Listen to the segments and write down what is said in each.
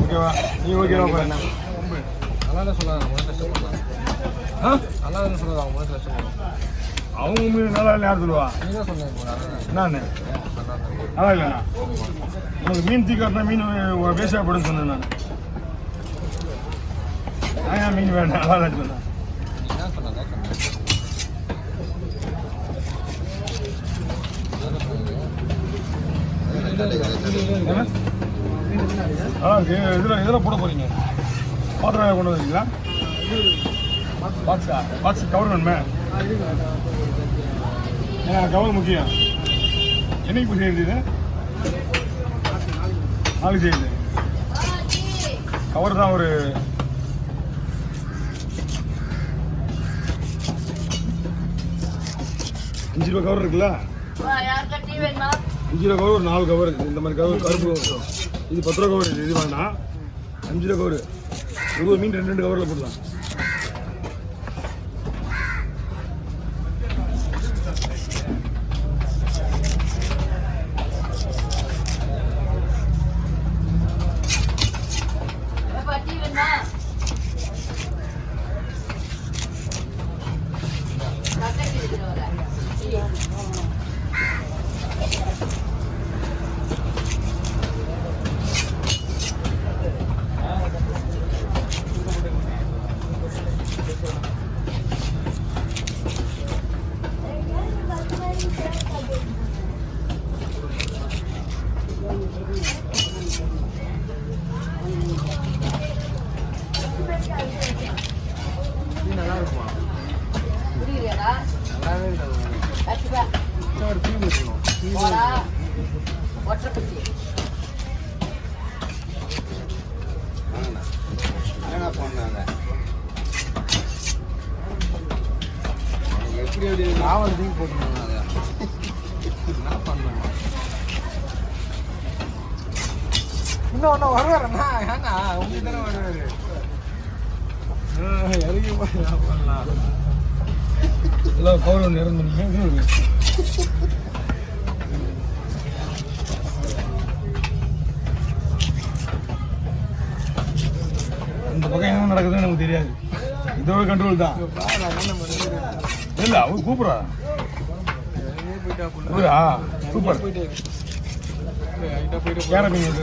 ஓகேவா? நீ ஓகேவா? நல்லா சொல்லாத, நல்லா சொல்லாத, அவங்க மனசு கஷ்டப்படும். அவங்க மீன் நல்லா இல்லை யார் சொல்லுவா? நீ தான் சொன்னேன். நான் நல்லா இல்லைண்ணா. உங்களுக்கு மீன் தீக்காட்டினா மீன் வேஸ்டாக போடுன்னு சொன்னேன் நான். ஏன் மீன் வேண்டாம் நல்லா இல்லைன்னு சொன்னேன். என்ன சொன்னாங்க? இதில் போட போறீங்க? பாத்திரம் கொண்டு வந்துருக்கீங்களா? பாக்ஸ் கவர் வேணுமே. ஏன்னா கவர் முக்கியம். என்னைக்கு போய் செய்யுது? நாளைக்கு செய்யுது. கவர் தான் ஒரு 5 ரூபா கவர் இருக்குல்ல? 5 ரூபா கவர் ஒரு 4 கவர் இருக்குது. இந்த மாதிரி கவர் கருப்பு இது 10 ரூபா கவர். இது வாங்கினா 5 ரூபா கவர். ஒரு மீன் 2 கவரில் போடலாம். நல்லா இருக்குமா? நல்லாவே இல்லை. ஒரு டீ ஊற்றணும். என்ன பண்ணாங்க? எப்படி நாவல் டீ போட்டுருந்தாங்க. அதை என்ன பண்ணணும்? இன்னும் வருவாரண்ணா. ஏன்னா உங்களுக்கு தானே வருவாரு. இறங்கி போய் என்ன பண்ணலாம்? எல்லாம் கவர் ஒன்று இறந்துனீங்க. இந்த பக்கம் என்ன நடக்குதுன்னு நமக்கு தெரியாது. இதோட கண்ட்ரோல் தான். இல்லை அவங்க கூப்பிட்றா சூப்பர். கேர மீன்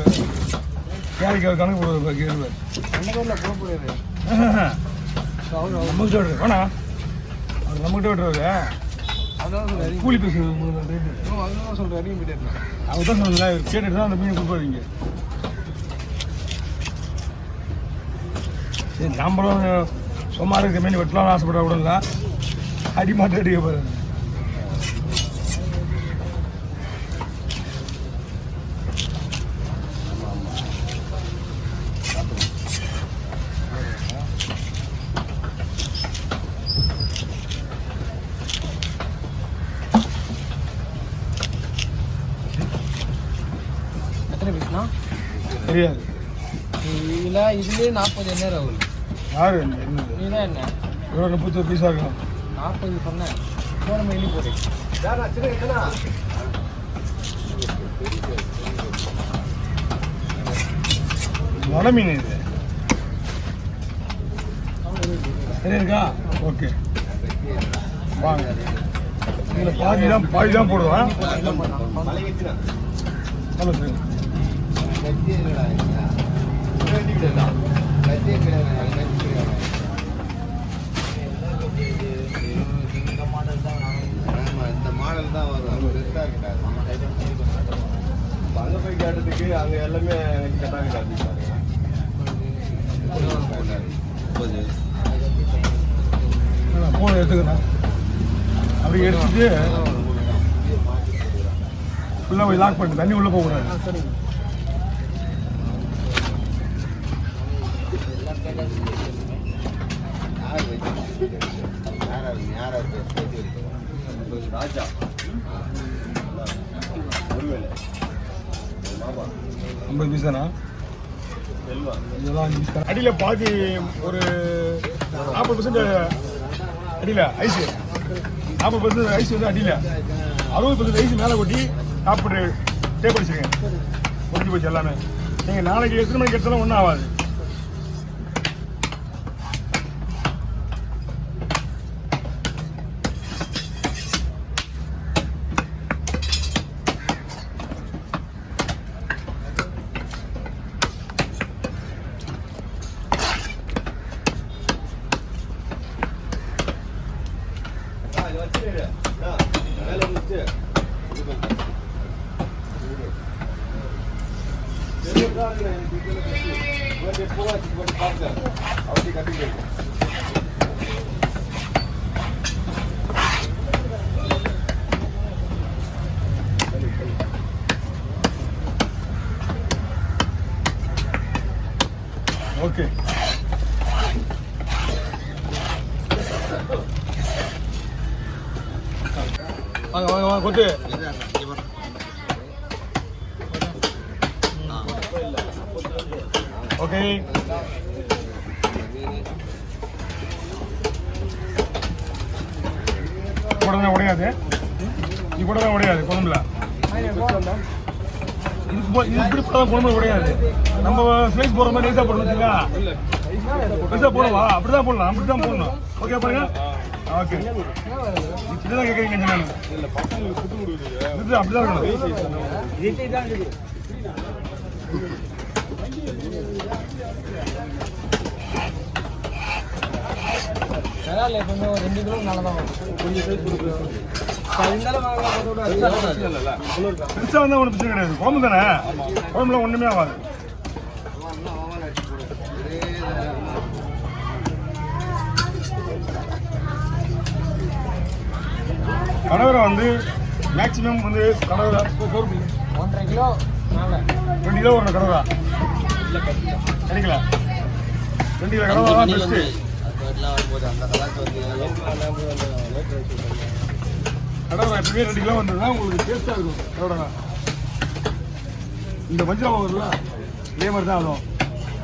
கேரிக்கு கணக்கு போடுவார். கேள்வி நம்மகிட்ட விட்டுரு வேணா. அவர் நம்மகிட்ட விட்டுருவாரு. கூலி பேசு சொல்கிறேன். அவர் தான் சொல்லுங்களா கேட்டுட்டு தான் அந்த மீன் கொடுப்பாருங்க. சரி நம்மளும் சும்மா இருக்க மீன் வெட்டலாம்னு ஆசைப்பட விடல. அடி மாட்டு அடிக்க போகிறாரு. தெரியாது. இதுலேயே 40 என்ன ராகுல்? யாரு நீ தான் என்ன 30 பீஸா இருக்கும். 40 சொன்னேன். போன மெயிலி போடு. வட மீன் இது சரி இருக்கா? ஓகே வாங்க. இதில் பாதி தான் போடுவேன். Hello sir. இந்த மாடல் தான் வரும். அங்கே போய் கேட்டதுக்கு அங்கே எல்லாமே கேட்டாங்க. போன எடுத்துக்கிறேன். அப்படி எடுத்துட்டு ஃபுல்லாக போய் லாக் பண்ணிட்டு தண்ணி உள்ளே போகக்கூடாது. ராஜா 50 பீஸ் தானா? இதெல்லாம் 5 பீஸ். அடியில் பாதி ஒரு 40% அடியில் ஐஸு. 40% ஐஸ் வந்து அடியில், 60% ஐஸ் மேலே கொட்டி சாப்பிட்டு டேப் அடிச்சுருங்க. முடிஞ்சு போச்சு எல்லாமே. நீங்கள் நாளைக்கு எத்தனை மணிக்கு எடுத்தாலும் ஒன்றும் ஆகாது. ஓகே, வாங்க வாங்க வாங்க கொத்து. ஓகே, போடதான் உடையாது, நீ போடதான் உடையாது குழம்புல. இது இப்படி போடதான் குழம்புல உடையாது. நம்ம ஸ்லைஸ் போடுற மாதிரி நைஸாக போடணும் வச்சுங்களா. நைஸாக போடவா? அப்படிதான் போடலாம், அப்படிதான் போடணும். ஓகே பாருங்க. ஓகே, இதுதான் கேட்குறீங்க நான். அப்படிதான் இருக்கணும். விரால் எப்பவுமே ஒரு 2 கிலோ நல்லா தான் வரும். கொஞ்சம் சைஸ் கொடுக்கும். பெருசாக வந்தால் ஒன்றும் பிரச்சனை கிடையாது. குழம்பு தானே, குழம்புலாம் ஒன்றுமே ஆகாது. கடவரை வந்து மேக்ஸிமம் வந்து கடவரை 1.5 கிலோ 2 கிலோ ஒரு கடவரா கிடைக்கல. 2 கிலோ கடவரா தான் பெஸ்ட்டு. கடவரா எப்பவுமே 2 கிலோ வந்ததுன்னா உங்களுக்கு டேஸ்ட்டாக இருக்கும். கடவரா இந்த மஞ்சள் வாங்குறதுல இதே மாதிரி தான் ஆகும்.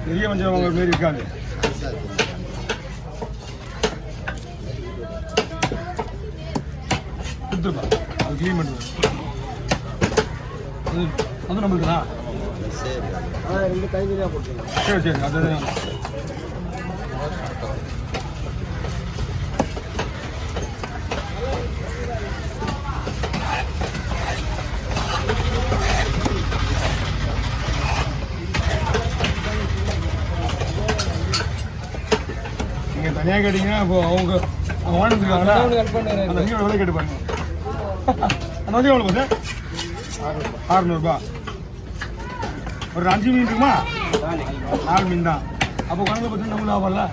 பெரிய மஞ்சள் வாங்குற மாரி இருக்காது. கொடுத்துருப்பா, அது க்ளீன் பண்ணுறது அது நம்மளுக்கு தான். அதான் 2 கைவிரியாக போட்டுருங்க. சரி சரி, அதுதான். நீங்கள் தனியாக கேட்டீங்கன்னா இப்போ அவங்க வாங்கிட்டுருக்காங்களா அந்த மீனோட விலை கேட்டு பாருங்க. அந்த வந்து எவ்வளோ சார்? 600 ஒரு 5 மீன் இருக்குமா? 4 மீன் தான். அப்போ கணக்கு பார்த்தீங்கன்னா நம்ம லாபம்ல.